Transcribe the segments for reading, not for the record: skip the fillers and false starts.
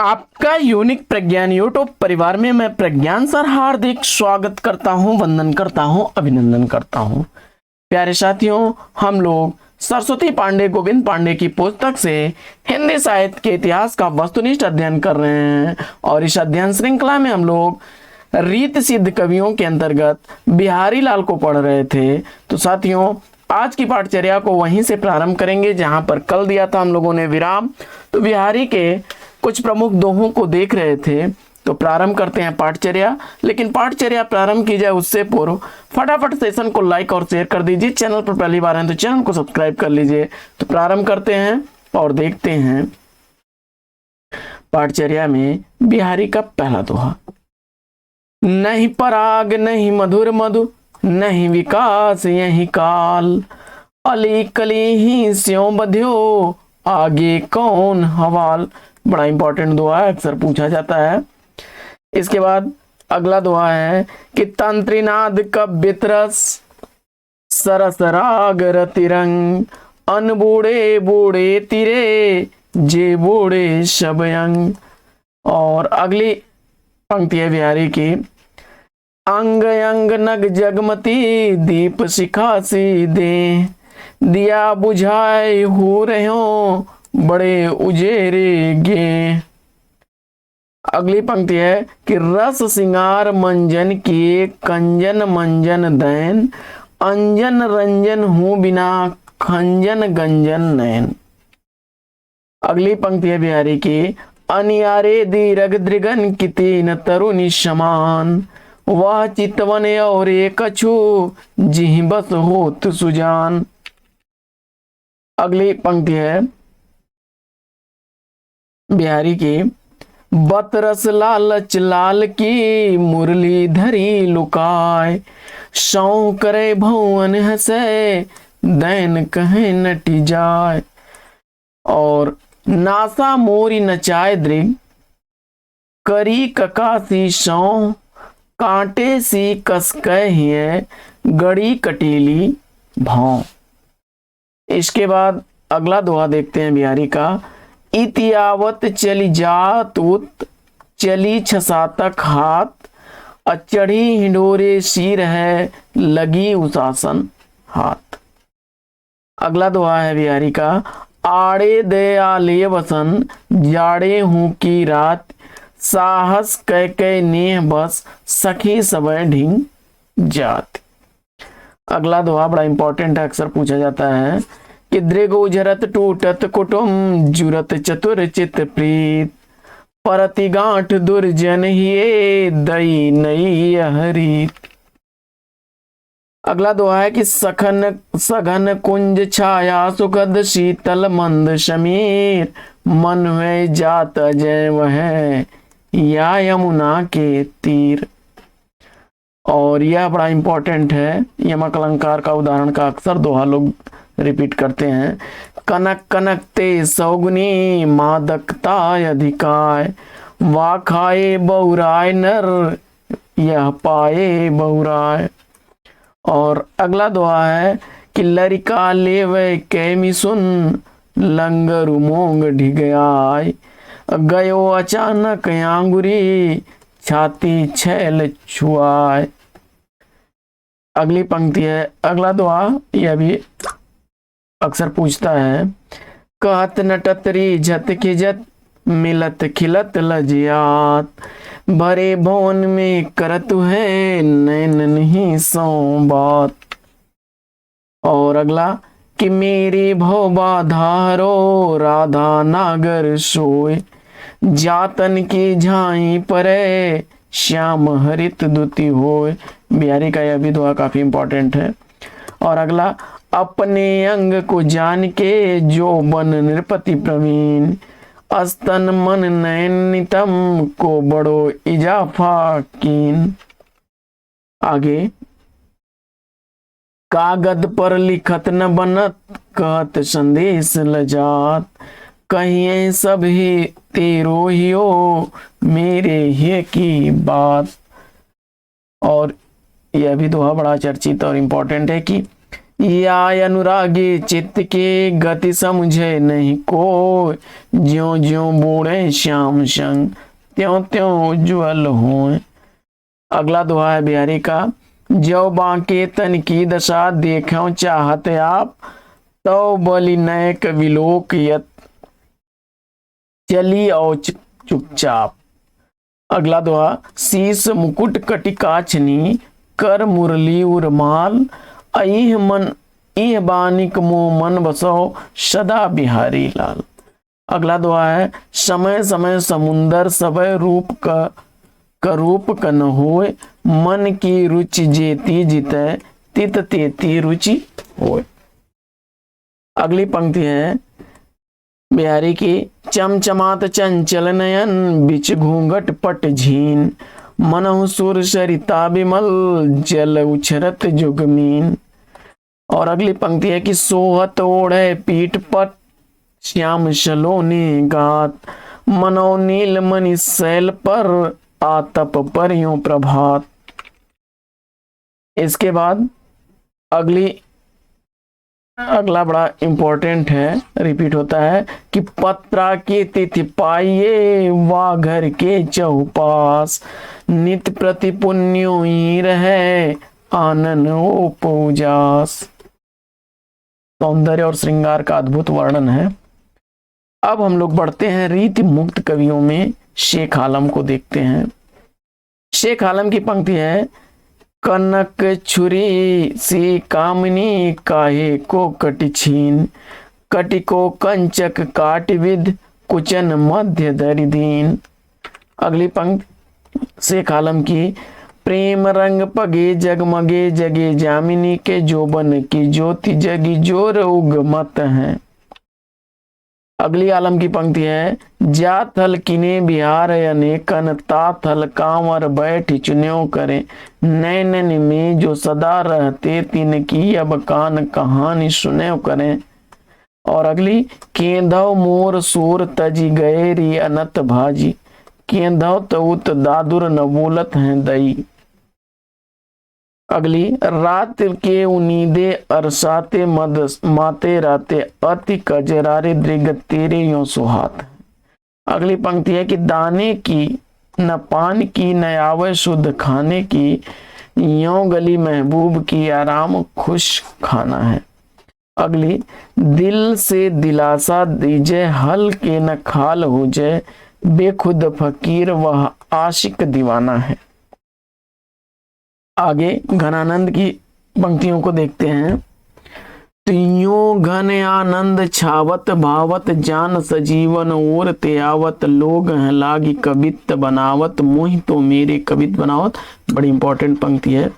आपका यूनिक प्रज्ञान यूट्यूब परिवार में मैं प्रज्ञान सर हार्दिक स्वागत करता हूं, वंदन करता हूं, अभिनंदन करता हूं। प्यारे साथियों, हम लोग सरस्वती पांडे गोविंद पांडे की पुस्तक से हिंदी साहित्य के इतिहास का वस्तुनिष्ठ अध्ययन कर रहे हैं और इस अध्ययन श्रृंखला में हम लोग रीत सिद्ध कवियों के अंतर्गत बिहारी लाल को पढ़ रहे थे। तो साथियों, आज की पाठचर्या को वहीं से प्रारंभ करेंगे जहां पर कल दिया था हम लोगों ने विराम। तो बिहारी के कुछ प्रमुख दोहों को देख रहे थे, तो प्रारंभ करते हैं पाठचर्या। लेकिन पाठचर्या प्रारंभ की जाए उससे पूर्व फटाफट सेशन को लाइक और शेयर कर दीजिए। चैनल पर पहली बार हैं तो चैनल को सब्सक्राइब कर लीजिए। तो प्रारंभ करते हैं और देखते हैं पाठचर्या में बिहारी का पहला दोहा। नहीं पराग नहीं मधुर मधु, नहीं विकास यही काल, अली कली ही स्यों बध्यो, आगे कौन हवाल। बड़ा इंपॉर्टेंट दुआ है, अक्सर पूछा जाता है। इसके बाद अगला दुआ है कि तंत्रीनाद कव्यत्रस, सरस राग रतिरंग, अन बूढ़े बूढ़े तिरे, जे बूढ़े शबयंग। और अगली पंक्ति है बिहारी की। अंग अंग नग जगमती, दीप शिखा सी दे, दिया बुझाए हो रहो, बड़े उजेरे गे। अगली पंक्ति है कि रस सिंगार मंजन किए, कंजन मंजन दैन, अंजन रंजन हूं बिना, खंजन गंजन नैन। अगली पंक्ति है बिहारी की। अनियारे दीरग दृगन कितीन तरुणी समान, वह चितवन और एक कछु, जिहि बस होत सुजान। अगली पंक्ति है बिहारी की। बतरस लालच लाल की, मुरली धरी लुकाय, सौ करे भवन हसे, दैन कहे नटी जाय। और नासा मोरी नचाए दृग, करी ककासी सौ, कांटे सी कस कहिए, गड़ी कटीली भाव। इसके बाद अगला दोहा देखते हैं बिहारी का। इतियावत चली जात उत, चली छसातक हाथ, अचढ़ी हिंडोरे सिर है, लगी उसासन हाथ। अगला दोहा है बिहारी का। आड़े दे आले वसन, जाड़े हूं की रात, साहस कह के नेह बस, सखी सबय ढींग जात। अगला दोहा बड़ा इंपॉर्टेंट है, अक्सर पूछा जाता है कि दृग उजरत टूटत कुटुम, जुरत चतुर चित प्रीत, परति गांठ दुर्जन हिये, दई नई हरीत। अगला दोहा है कि सखन सघन कुंज छाया, सुखद शीतल मंद शमीर, मन हुए जात अजय वह, या यमुना के तीर। और यह बड़ा इंपॉर्टेंट है, यमक अलंकार का उदाहरण का अक्सर दोहा लोग रिपीट करते हैं। कनक कनक ते सौगुनी, मादकता अधिकाय, वा खाए बहुराय नर, यह पाए बहुराय। और अगला दोहा है कि लरिका लेवे कैमी सुन, लंगर मोंग ढिगयाय, गयो अचानक आंगुरी, छाती छैल छुआय। अगली पंक्ति है अगला दोहा, यह भी अक्सर पूछता है। कहत नटतरी झत खिजत, मिलत खिलत लजियात, भरे भवन में करत है, नैन नहीं सो बात। और अगला कि मेरी भोबा धारो, राधा नागर सोए, जातन की झाई परे, श्याम हरित दुति होए। बिहारी का यह भी दोहा काफी इंपॉर्टेंट है। और अगला अपने अंग को जान के, जो बन नृपति प्रवीण, अस्तन मन नयन नितम, को बड़ो इजाफा कीन। आगे कागद पर लिखत न बनत, कहत संदेश लजात, कहिए सब ही तेरो हियो, मेरे ही की बात। और यह भी दोहा बड़ा चर्चित और इंपॉर्टेंट है कि या अनुरागी चित्त के गति समझे नहीं को, ज्यो ज्यो बूढ़े श्याम संग त्यों त्यों उज्ज्वल होए। अगला दोहा है बिहारी का, जो बांके तन की दशा देखो चाहत आप, तो बलि नयक विलोक यत चली और चुपचाप। अगला दोहा, शीस मुकुट कटिकाछनी कर मुरली उर्माल, अह मन इह बानिक मोह मन बसो सदा बिहारी लाल। अगला दोहा है, समय समय समुंदर सबय रूप का रूप कन होए, मन की रुचि जेती जितै तित तेती रुचि होए। अगली पंक्ति है बिहारी की, चमचमात चंचल नयन बिच घूंघट पट झीन, मनहु सुर सरिता बिमल जल उछरत जुगमीन। और अगली पंक्ति है कि सोहत ओढ़े पीठ पट श्याम सलोने गात, मनो नील मणि शैल पर आतप पर यूं प्रभात। इसके बाद अगला बड़ा इंपॉर्टेंट है, रिपीट होता है कि पत्रा की तिथि पाइये वा घर के चौपास, नित प्रति पुण्यो ही रहे आनन उपजास। सौंदर्य और श्रृंगार का अद्भुत वर्णन है। अब हम लोग बढ़ते हैं रीति मुक्त कवियों में शेख आलम को देखते हैं। शेख आलम की पंक्ति है, कनक छुरी सी कामनी काहे को कटि छीन, कटि को कंचक काट विद कुचन मध्य दरि दीन। अगली पंक्ति शेख आलम की, प्रेम रंग पगे जगमगे जगे जामिनी के जोबन की ज्योति जगी जोर उगमत है। अगली आलम की पंक्ति है, जा थल किने बिहार अनेकन ता थल कांवर बैठ चुन्यो करे, नैनन में जो सदा रहते तिन की अब कान कहानी सुने करें। और अगली, केंधव मोर सूर तजी गए री अनत भाजी, केंधव तउत दादुर न बोलत हैं दई। अगली, रात के उनीदे अरसाते मद माते राते अति कजरारे दृग तेरे यो सुहात। अगली पंक्ति है कि दाने की न पान की न आवे शुद्ध खाने की, यो गली महबूब की आराम खुश खाना है। अगली, दिल से दिलासा दीजे हल के न खाल हो जाए, बेखुद फकीर वह आशिक दीवाना है। आगे घनानंद की पंक्तियों को देखते हैं। त्यों घन आनंद छावत भावत जान सजीवन और ते आवत, लोग हैं लागी कवित बनावत मोहि तो मेरे कवित बनावत। बड़ी इंपॉर्टेंट पंक्ति है।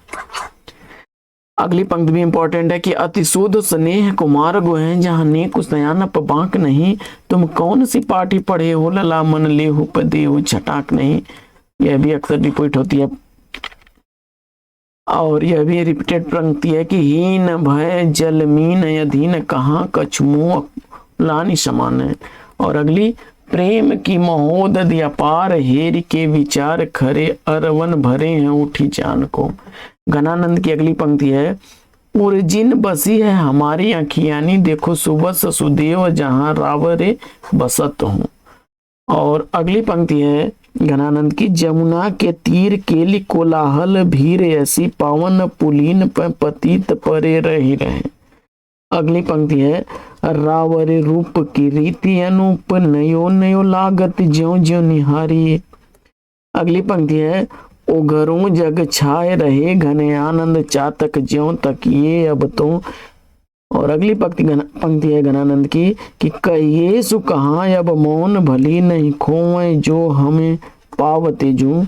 अगली पंक्ति भी इंपॉर्टेंट है कि अति शुद्ध स्नेह कुमार गो हैं, जहाँ नेक सयानप बांक नहीं, तुम कौन सी पाठी पढ़े हो लला मन ले हो पदे हो छटाक नहीं। यह भी अक्सर रिपीट होती है। और यह भी रिपीटेड पंक्ति है कि हीन भय जल मीन अधीन कहाँ कछुमो लानी समान है। और अगली, प्रेम की महोद अपार हेर के विचार खरे, अरवन भरे हैं उठी जान को। घनानंद की अगली पंक्ति है, उर्जिन बसी है हमारी अखियानी, देखो सुबह सुदेव जहां रावरे बसत हूं। और अगली पंक्ति है घनानंद की, जमुना के तीर केली कोलाहल भीर ऐसी, पावन पुलीन पर पतित परे रही रहे। अगली पंक्ति है, रावरे रूप की रीति अनूप, नयो नयो लागत ज्यो ज्यो निहारी। अगली पंक्ति है, ओ घरों जग छाए रहे घने आनंद, चातक ज्यों तक ये अब तो। और अगली पंक्ति है घनानंद की कि कहिए सु कहाँ अब मौन भली नहीं खोए, जो हमें पावते जू।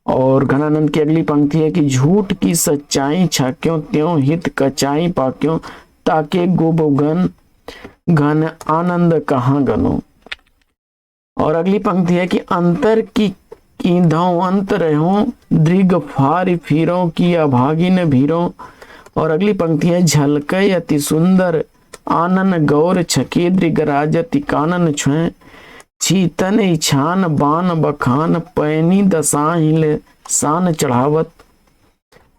और घनानंद की अगली पंक्ति है कि झूठ की सच्चाई छाक्यों त्यों हित कचाई पाक्यों, ताके गोबगन घन आनंद कहाँ गनो। और अगली पंक्ति है कि अंतर की धौ अंत रहो, दृग फार फिरो की अभागिन भीरो। और अगली पंक्ति है, झलकय अति सुंदर आनन गौर छके, दृग राजति कानन छुए, छीतन इछान बान बखान, पैनी दसाहिल सान चढ़ावत।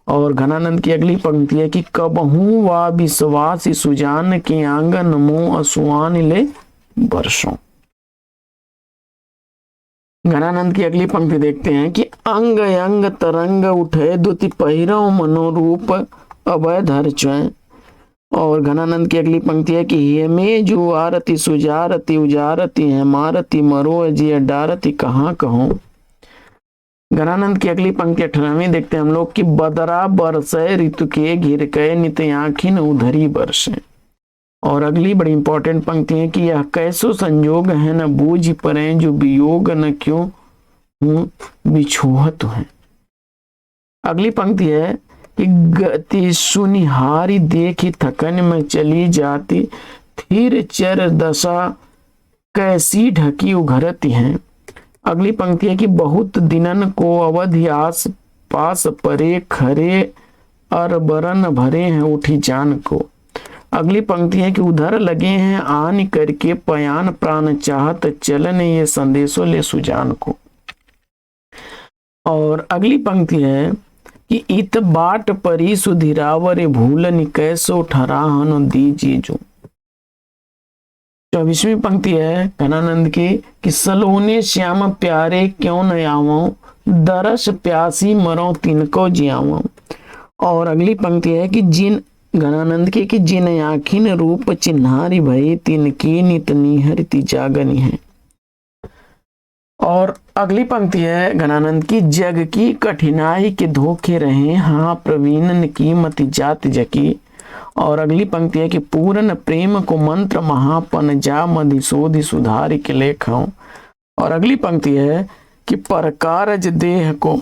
और घनानंद की अगली पंक्ति है कि कबहू वा विश्वास सुजान के आंगन मुंह असुआन ले बरसों। घनानंद की अगली पंक्ति देखते हैं कि अंग अंग तरंग उठे दुति पहिरव मनोरूप अभय धर चैं। और घनानंद की अगली पंक्ति है कि हेमे जो आरती सुजारती उजारती है मारती मरो जी डारती कहाँ कहूं। घनानंद की अगली पंक्ति 18वीं देखते हैं हम लोग कि बदरा बरसे ऋतु के घिर के नित आँखिन उधरी बरसे। और अगली बड़ी इंपॉर्टेंट पंक्ति है कि यह कैसो संयोग है न बूझ परे जो वियोग न क्यों हूं बिछोहत है। अगली पंक्ति है कि गति सुनिहारी देखी थकन में चली जाती फिर चर दशा कैसी ढकी उघरती है। अगली पंक्ति है कि बहुत दिनन को अवधि आस पास परे खरे अरबरन भरे हैं उठी जान को। अगली पंक्ति है कि उधर लगे हैं आन करके पयान प्राण चाहत चलन ये संदेशों ले सुजान को। और अगली पंक्ति है कि इत बाट परी सुधिरावर भूलन कैसो ठराहन दीजिए जो। 24वीं पंक्ति है घनानंद की कि सलोने श्याम प्यारे क्यों न आवो दरस प्यासी मरो तिनको जियावो। और अगली पंक्ति है कि जिन घनानंद के कि जिन आखिन रूप चिन्हारी भई तिनकी नित निहरती जागनी है। और अगली पंक्ति है घनानंद की जग की कठिनाई के धोखे रहे हाँ प्रवीणन की मति जात जकी। और अगली पंक्ति है कि पूर्ण प्रेम को मंत्र महापन जा मधिशोधि सुधारी के लेखों। और अगली पंक्ति है कि परकारज देह को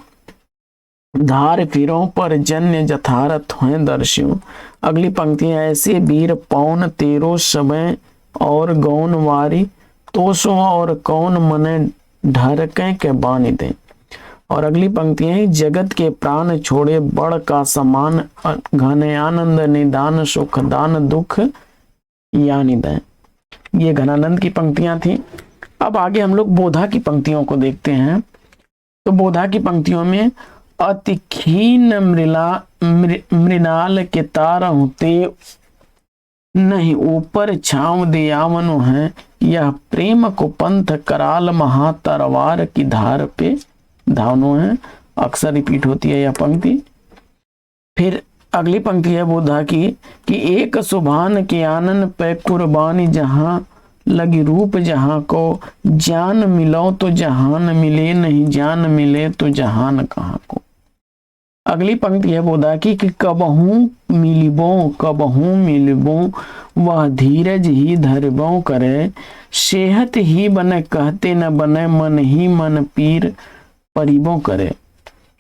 धार फिरों पर जन्य जथारथ हैं दर्शियों। अगली पंक्ति है ऐसे वीर पौन तेरो समय और गौन वारी तोसो और कौन मने ढरके के बानी दे। और अगली पंक्ति है जगत के प्राण छोड़े बड़ का समान घन आनंद निदान सुख दान दुख यानी दे। ये घनानंद की पंक्तियां थी। अब आगे हम लोग बोधा की पंक्तियों को देखते हैं। तो बोधा की पंक्तियों में अति क्षीण मृणाल के तार होते नहीं ऊपर छांव दियावनो है यह प्रेम को पंथ कराल महातरवार की धार पे धावनो है। अक्सर रिपीट होती है यह पंक्ति। फिर अगली पंक्ति है बोधा की कि एक सुभान के आनन पे कुर्बानी जहां लगी रूप जहां को जान मिलो तो जहान मिले नहीं जान मिले तो जहान कहाँ को। अगली पंक्ति है बोधा की कि कबहू मिलिबो वह धीरज ही धरबो करे सेहत ही बने कहते न बने मन ही मन पीर परिबो करे।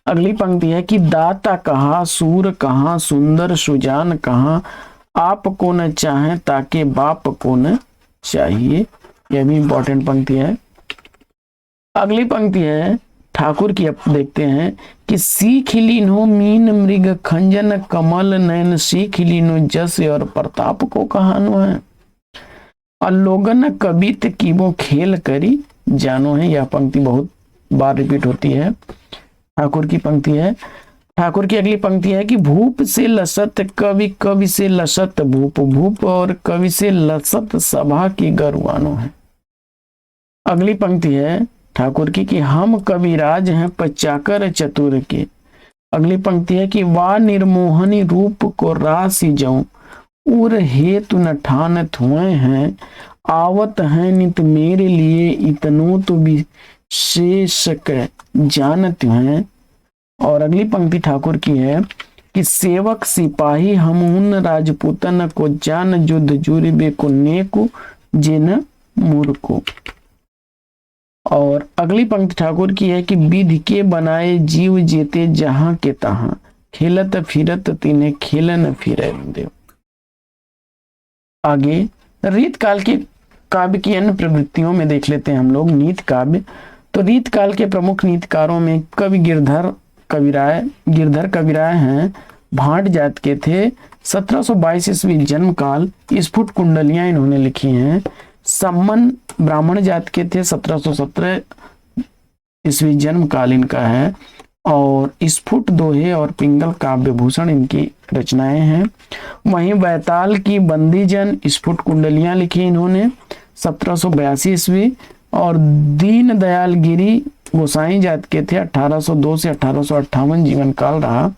अगली पंक्ति है कि दाता कहा सूर कहाँ सुंदर सुजान कहाँ आपको न चाहे ताके बाप को न चाहिए। यह भी इंपॉर्टेंट पंक्ति है। अगली पंक्ति है ठाकुर की। अब देखते हैं कि सीख लीनो मीन मृग खंजन कमल नयन सीख लीनो जस और प्रताप को कहानो है और लोगन कबित की वो खेल करी जानो है। यह पंक्ति बहुत बार रिपीट होती है। ठाकुर की पंक्ति है। ठाकुर की अगली पंक्ति है कि भूप से लसत कवि कवि से लसत भूप भूप और कवि से लसत सभा की गरुआनो है। अगली पंक्ति है ठाकुर की कि हम कविराज हैं पचाकर चतुर के। अगली पंक्ति है कि वा निर्मोहनी रूप को राशि जाऊं उर हेतु न ठान थुए हैं आवत है नित मेरे लिए इतनो तो विशेष जानत हैं। और अगली पंक्ति ठाकुर की है कि सेवक सिपाही हम उन राजपूतन को जान युद्ध जुर्बे को नेकु जिन मूर्खो। और अगली पंक्ति ठाकुर की है कि विधि के बनाए जीव जेते जहां के तहां खेलत फिरत तिन्हें खेलन फिरे देव। आगे रीत काल के काव्य की अन्य प्रवृत्तियों में देख लेते हैं हम लोग नीत काव्य। तो रीत काल के प्रमुख नीतकारों में कवि गिरधर कविराय हैं। भाट जात के थे। 1722 ईस्वी जन्म काल। स्फुट कुंडलियां इन्होंने लिखी हैं। सम्मन ब्राह्मण जात के थे। 1717 ईस्वी जन्म काल इनका है। और स्फुट दोहे और पिंगल काव्य भूषण इनकी रचनाएं हैं। वहीं बैताल की बंदीजन स्फुट कुंडलियां लिखी इन्होंने 1782 ईस्वी। और दीन दयाल गिरी गोसाई जात के थे, 1802 से 1858 जीवन काल रहा।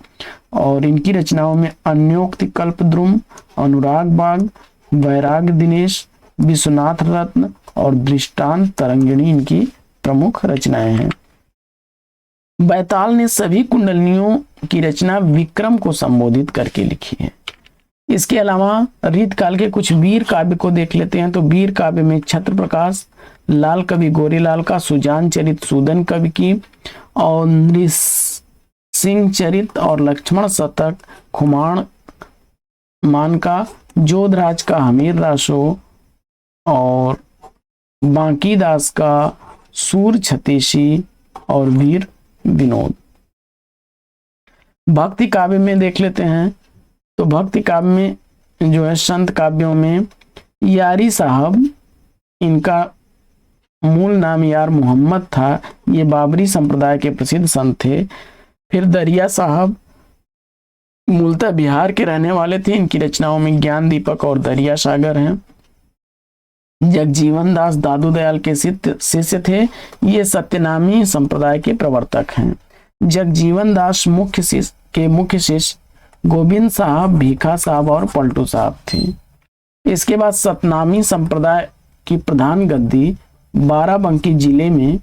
और इनकी रचनाओं में अन्योक्ति कल्पद्रुम, अनुराग बाग, वैराग दिनेश, विश्वनाथ रत्न और दृष्टांत तरंगिणी इनकी प्रमुख रचनाएं हैं। बैताल ने सभी कुंडलियों की रचना विक्रम को संबोधित करके लिखी है। इसके अलावा रीत काल के कुछ वीर काव्य को देख लेते हैं। तो वीर काव्य में छत्र प्रकाश, लाल कवि गोरीलाल का सुजान चरित सूदन कवि की, और नृसिंह चरित और लक्ष्मण शतक खुमाण मान का, जोधराज का हमीर रासो और बांकी दास का सूर छतेशी और वीर विनोद। भक्ति काव्य में देख लेते हैं। तो भक्ति काव्य में जो है संत काव्यों में यारी साहब, इनका मूल नाम यार मोहम्मद था, ये बाबरी संप्रदाय के प्रसिद्ध संत थे। फिर दरिया साहब मूलतः बिहार के रहने वाले थे, इनकी रचनाओं में ज्ञान दीपक और दरिया सागर हैं। जगजीवन दास दादू दयाल के शिष्य थे, ये सत्यनामी संप्रदाय के प्रवर्तक हैं। जगजीवन दास मुख्य शिष्य गोविंद साहब, भीखा साहब और पलटू साहब थे। इसके बाद सतनामी संप्रदाय की प्रधान गद्दी बाराबंकी जिले में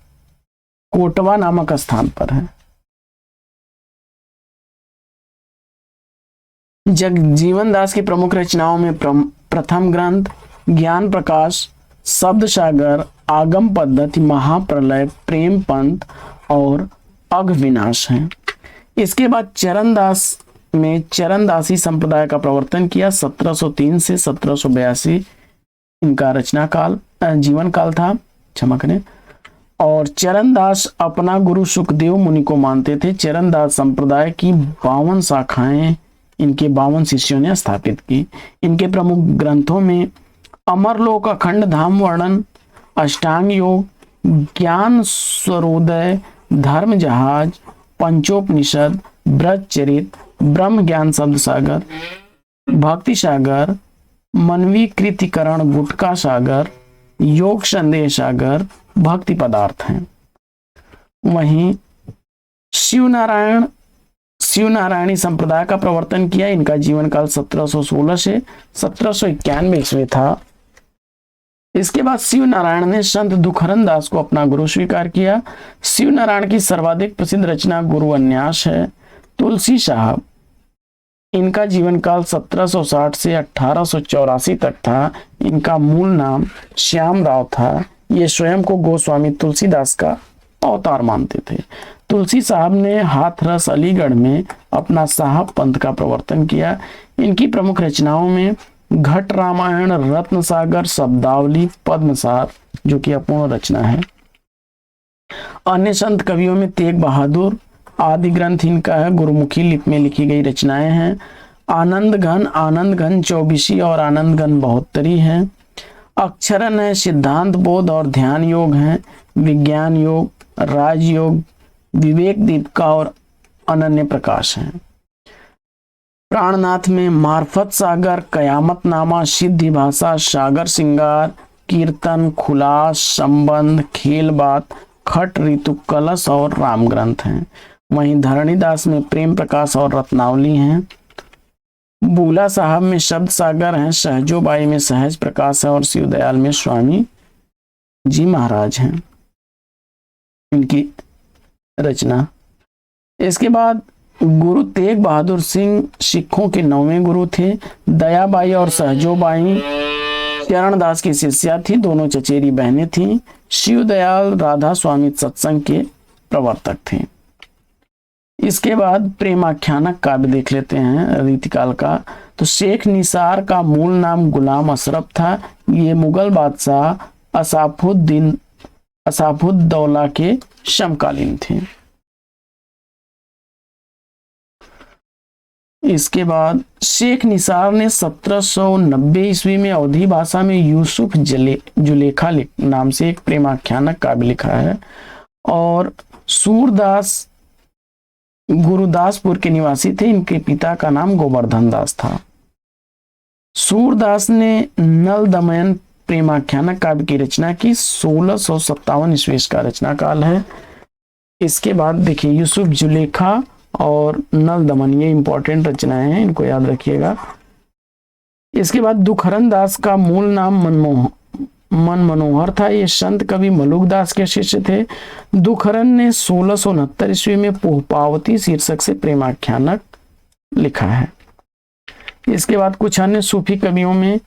कोटवा नामक स्थान पर है। जगजीवन दास की प्रमुख रचनाओं में प्रथम ग्रंथ ज्ञान प्रकाश, शब्द सागर, आगम पद्धति, महाप्रलय, प्रेम पंथ और अघविनाश हैं। इसके बाद चरणदास में चरणदासी संप्रदाय का प्रवर्तन किया। 1703 से 1782 इनका रचना काल जीवन काल था, क्षमा करें। और चरणदास अपना गुरु सुखदेव मुनि को मानते थे। चरणदास संप्रदाय की 52 शाखाएं इनके 52 शिष्यों ने स्थापित की। इनके प्रमुख ग्रंथों में अमरलोक अखंड धाम वर्णन, अष्टांग योग, ज्ञान स्वरोदय, धर्म जहाज, पंचोपनिषद, ब्रज चरित, ब्रह्म ज्ञान शब्द सागर, भक्ति सागर, मनवीकृतिकरण गुटका सागर, योग संदेश सागर, भक्ति पदार्थ हैं। वहीं शिवनारायणी संप्रदाय का प्रवर्तन किया। इनका जीवन काल 1716 से 1791 ईस्वी था। इसके बाद शिवनारायण ने संत दुखरन दास को अपना गुरु स्वीकार किया। शिवनारायण की सर्वाधिक प्रसिद्ध रचना गुरु अन्यास है। तुलसी साहब, इनका जीवन काल 1760 से 1884 तक था। इनका मूल नाम श्याम राव था। ये स्वयं को गोस्वामी तुलसीदास का अवतार मानते थे। तुलसी साहब ने हाथरस अलीगढ़ में अपना साहब पंथ का प्रवर्तन किया। इनकी प्रमुख रचनाओं में घट रामायण, रत्न सागर, शब्दावली, पद्मसार जो कि अपूर्ण रचना है। अन्य संत कवियों में तेग बहादुर आदि ग्रंथ इनका है। गुरुमुखी लिपि में लिखी गई रचनाएं हैं। आनंद घन 24 और आनंद घन 72 है। अक्षरन है, सिद्धांत बोध और ध्यान योग है। विज्ञान योग, राजयोग, विवेक दीपिका और अनन्य प्रकाश है। प्राणनाथ में मार्फत सागर, कयामत नामा, सिद्धि भाषा, सागर सिंगार, कीर्तन, खुलास, संबंध, खेल बात, खट, ऋतु कलश और राम ग्रंथ हैं। वहीं धरणीदास में प्रेम प्रकाश और रत्नावली हैं। बूला साहब में शब्द सागर हैं। सहजोबाई में सहज प्रकाश है और शिवदयाल में स्वामी जी महाराज हैं इनकी रचना। इसके बाद गुरु तेग बहादुर सिंह सिखों के 9वें गुरु थे। दयाबाई और सहजोबाई चरणदास की शिष्या थी। दोनों चचेरी बहनें थीं। शिवदयाल राधा स्वामी सत्संग के प्रवर्तक थे। इसके बाद प्रेमाख्यानक काव्य देख लेते हैं रीतिकाल का। तो शेख निसार का मूल नाम गुलाम अशरफ था। ये मुगल बादशाह असाफुद्दौला के समकालीन थे। इसके बाद शेख निसार ने 1790 ईस्वी में अवधी भाषा में यूसुफ जुलेखा नाम से एक प्रेमाख्यानक काव्य लिखा है। और सूरदास गुरुदासपुर के निवासी थे। इनके पिता का नाम गोवर्धन दास था। सूरदास ने नल दमयन प्रेमाख्यान काव्य की रचना की। 1657 ईस्वी का रचना काल है। इसके बाद देखिए यूसुफ जुलेखा और नल दमन, ये इंपॉर्टेंट रचनाएं हैं, इनको याद रखिएगा। इसके बाद दुखरन दास का मूल नाम मन मनोहर था। ये संत कवि मलुक दास के शिष्य थे। दुखरन ने 1669 ईस्वी में पुष्पावती शीर्षक से प्रेमाख्यानक लिखा है। इसके बाद कुछ अन्य सूफी कवियों में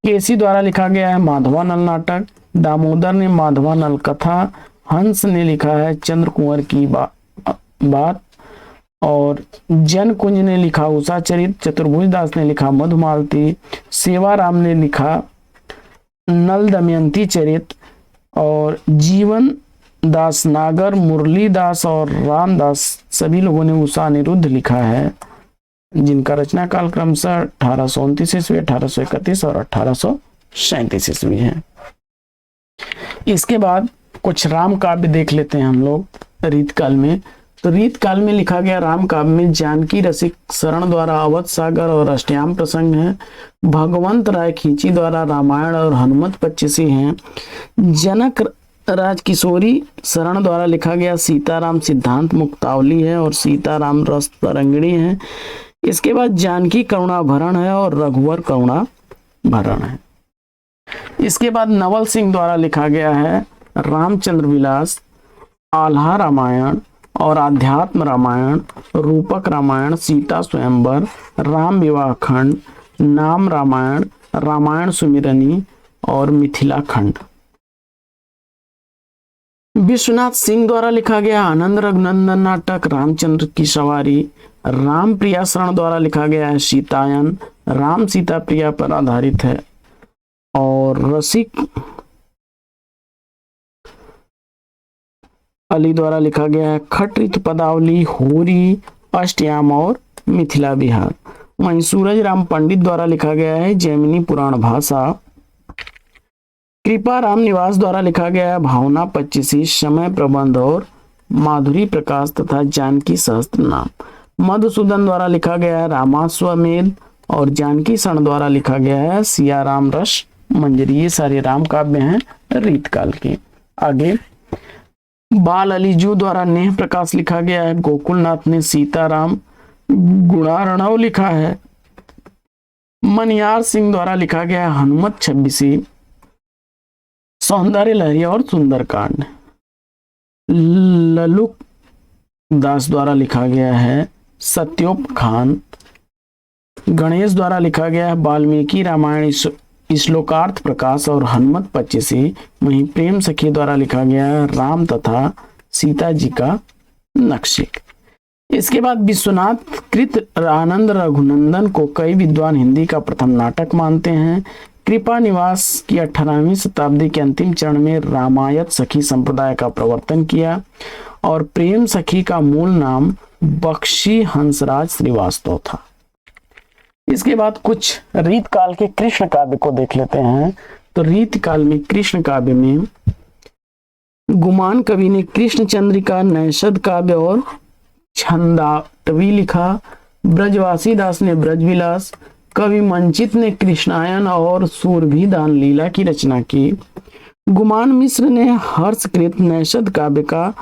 केसी द्वारा लिखा गया है माधवा नल नाटक, दामोदर ने माधवा नल कथा, हंस ने लिखा है चंद्र कुंवर की बात, और जन कुंज ने लिखा उषा चरित, चतुर्भुज दास ने लिखा मधुमालती, सेवाराम ने लिखा नल दमयंती चरित, और जीवन दास नागर, मुरली दास और रामदास सभी लोगों ने उषा अनिरुद्ध लिखा है, जिनका रचना काल क्रमशः 1829 ईस्वी, 1831 और 1837 ईस्वी है। इसके बाद कुछ राम काव्य देख लेते हैं हम लोग रीत काल में। तो रीत काल में लिखा गया राम काव्य में जानकी रसिक शरण द्वारा अवध सागर और अष्टयाम प्रसंग है। भगवंत राय खींची द्वारा रामायण और हनुमत 25 हैं। जनक राज किशोरी शरण द्वारा लिखा गया सीताराम सिद्धांत मुक्तावली है और सीताराम रस तरंगिणी है। इसके बाद जानकी करुणा भरण है और रघुवर करुणा भरण है। इसके बाद नवल सिंह द्वारा लिखा गया है रामचंद्र विलास, आल्हा रामायण और आध्यात्म रामायण, रूपक रामायण, सीता स्वयंवर, राम विवाह खंड, नाम रामायण, रामायण सुमिरनी और मिथिला खंड। विश्वनाथ सिंह द्वारा लिखा गया आनंद रघुनंदन नाटक, रामचंद्र की सवारी, राम प्रिया शरण द्वारा लिखा गया है सीतायन, राम सीता प्रिया पर आधारित है, और रसिक अली द्वारा लिखा गया है खट ऋतु पदावली, होरी, अष्टयाम और मिथिला बिहार। वहीं सूरज राम पंडित द्वारा लिखा गया है जैमिनी पुराण भाषा। कृपा राम निवास द्वारा लिखा गया है भावना 25, समय प्रबंध और माधुरी प्रकाश तथा जानकी सहस्त्र नाम। मधुसूदन द्वारा लिखा गया है रामाश्वमेध और जानकी शरण द्वारा लिखा गया है सियाराम रस मंजरी। ये सारे राम काव्य हैं रीत काल के। आगे बाल अलीजू द्वारा नेह प्रकाश लिखा गया है। गोकुलनाथ ने सीताराम गुणारणव लिखा है। मनियार सिंह द्वारा लिखा गया है हनुमत 26, सौंदर्य लहरी और सुंदरकांड। ललुक दास द्वारा लिखा गया है सत्योपखान। गणेश द्वारा लिखा गया है वाल्मीकि रामायण श्लोकार्थ प्रकाश और हनुमत 25। वहीं प्रेम सखी द्वारा लिखा गया है राम तथा सीता जी का नक्शे। इसके बाद विश्वनाथ कृत आनंद रघुनंदन को कई विद्वान हिंदी का प्रथम नाटक मानते हैं। कृपा निवास की 18वीं शताब्दी के अंतिम चरण में रामायत सखी संप्रदाय का प्रवर्तन किया और प्रेम सखी का मूल नाम बख्शी हंसराज श्रीवास्तव था। इसके बाद कुछ रीत काल के कृष्ण काव्य को देख लेते हैं। तो रीत काल में कृष्ण काव्य में गुमान कवि ने कृष्ण चंद्रिका, नैषद काव्य और छंदाटवी लिखा। ब्रजवासी दास ने ब्रजविलास, कवि मंचित ने कृष्णायन और सूरभिदान लीला की रचना की। गुमान मिश्र ने हर्षकृत नैषद काव्य का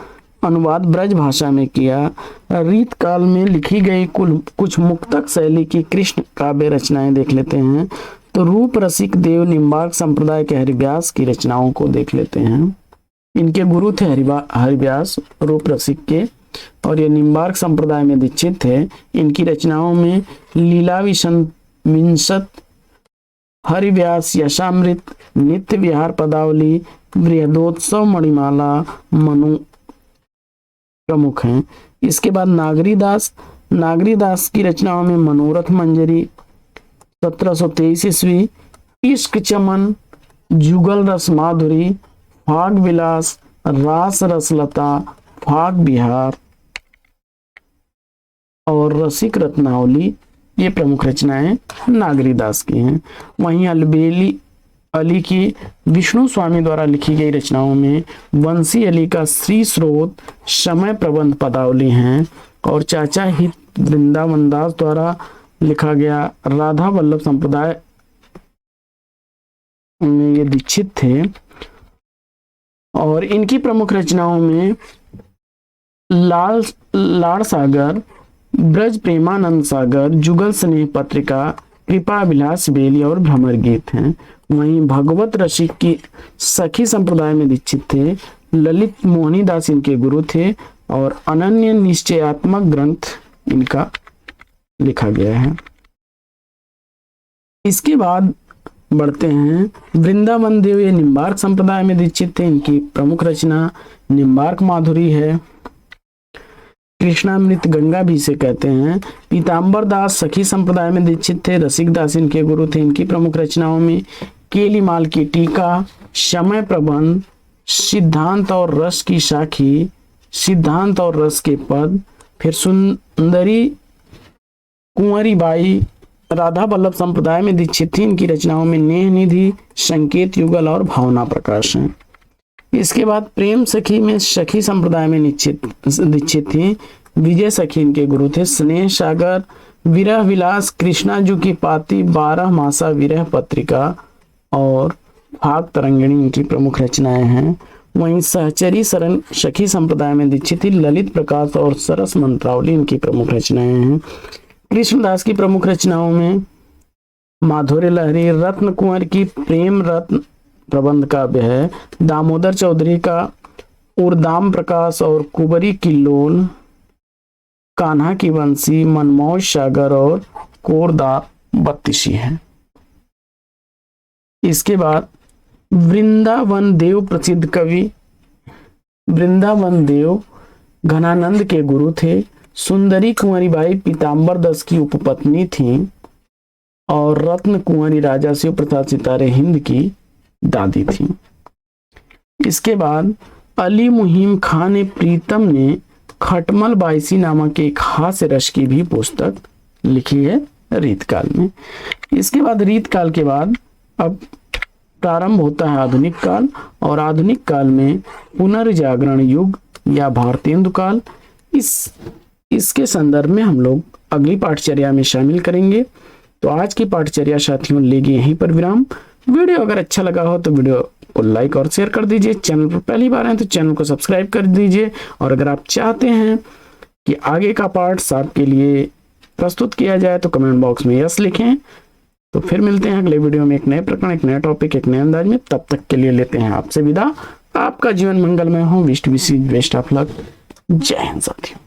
अनुवाद ब्रज भाषा में किया। रीत काल में लिखी गई कुछ मुक्तक शैली की कृष्ण काव्य रचनाएं देख लेते हैं। तो रूप रसिक देव निम्बार्क संप्रदाय के हरिव्यास की रचनाओं को देख लेते हैं। इनके गुरु थे हरिव्यास रूप रसिक के, और ये निम्बार्क संप्रदाय में दीक्षित थे। इनकी रचनाओं में लीला विंशत, हरिव्यास यशामृत, नित्य विहार पदावली, बृहदोत्सव, मणिमाला, मनु प्रमुख हैं। इसके बाद नागरी दास की रचनाओं में मनोरथ मंजरी 1723 ईस्वी, इश्क चमन, जुगल रस माधुरी, फाग विलास, रास रसलता, फाग बिहार और रसिक रत्नावली, ये प्रमुख रचनाएं नागरी दास की हैं। वहीं अलबेली अली की विष्णु स्वामी द्वारा लिखी गई रचनाओं में वंशी अली का श्री स्रोत, समय प्रबंध पदावली हैं। और चाचा हित वृंदावन दास द्वारा लिखा गया। राधा वल्लभ संप्रदाय में ये दीक्षित थे और इनकी प्रमुख रचनाओं में लाड़ सागर, ब्रज प्रेमानंद सागर, जुगल स्नेह पत्रिका, कृपा विलास बेली और भ्रमर गीत हैं। वहीं भगवत रसिक की सखी संप्रदाय में दीक्षित थे। ललित मोहनी दास इनके गुरु थे और अनन्य निश्चयात्मक ग्रंथ इनका लिखा गया है। इसके बाद बढ़ते हैं वृंदावन देव, ये निम्बार्क संप्रदाय में दीक्षित थे। इनकी प्रमुख रचना निम्बार्क माधुरी है। कृष्णामृत गंगा भी इसे कहते हैं। पीताम्बर दास सखी संप्रदाय में दीक्षित थे। रसिक दास इनके गुरु थे। इनकी प्रमुख रचनाओं में केलीमाल की टीका, समय प्रबंध, सिद्धांत और रस की साखी, सिद्धांत और रस के पद, फिर सुंदरी कुंवरी बाई राधा वल्लभ संप्रदाय में दीक्षित थी। इनकी रचनाओं में नेह निधि, संकेत युगल और भावना प्रकाश हैं। इसके बाद प्रेम सखी में सखी संप्रदाय में दीक्षित थी। विजय सखी इनके गुरु थे। स्नेह सागर, विरह विलास, कृष्णाजू की पाती, 12 मासा विरह पत्रिका और फाग तरंगिणी इनकी प्रमुख रचनाएं हैं। वहीं सहचरी शरण सखी संप्रदाय में दीक्षित थी। ललित प्रकाश और सरस मंत्रावली इनकी प्रमुख रचनाएं हैं। कृष्णदास की प्रमुख रचनाओं में माधुर्य लहरी, रत्न कुंवर की प्रेम रत्न प्रबंध काव्य है, दामोदर चौधरी का उर्दाम प्रकाश और कुबरी की लोल, कान्हा की बंसी, मनमोज सागर और कोरदा बत्तीसी है। इसके बाद वृंदावन देव प्रसिद्ध कवि, वृंदावन देव घनानंद के गुरु थे। सुंदरी कुंवरी बाई पीताम्बर दास की उपपत्नी थी और रत्न कुंवरी राजा शिव प्रसाद सितारे हिंद की दादी थी। इसके बाद अली मुहिम खान प्रीतम ने खटमल बाईसी नामक एक हास्य रस की भी पुस्तक लिखी है रीतकाल में। इसके बाद रीतकाल के बाद अब प्रारंभ होता है आधुनिक काल और आधुनिक काल में पुनर्जागरण युग या भारतेंदु काल। इसके संदर्भ में हम लोग अगली पाठचर्या में शामिल करेंगे। तो आज की पाठचर्या साथियों लेगी यहीं पर विराम। वीडियो अगर अच्छा लगा हो तो वीडियो को लाइक और शेयर कर दीजिए। चैनल पर पहली बार हैं तो चैनल को सब्सक्राइब कर दीजिए और अगर आप चाहते हैं कि आगे का पार्ट्स आपके लिए प्रस्तुत किया जाए तो कमेंट बॉक्स में यस लिखें। तो फिर मिलते हैं अगले वीडियो में एक नए प्रकरण, एक नया टॉपिक, एक नए अंदाज में। तब तक के लिए लेते हैं आपसे विदा। आपका जीवन मंगलमय हो। Wish best of luck. जय हिंद साथियों।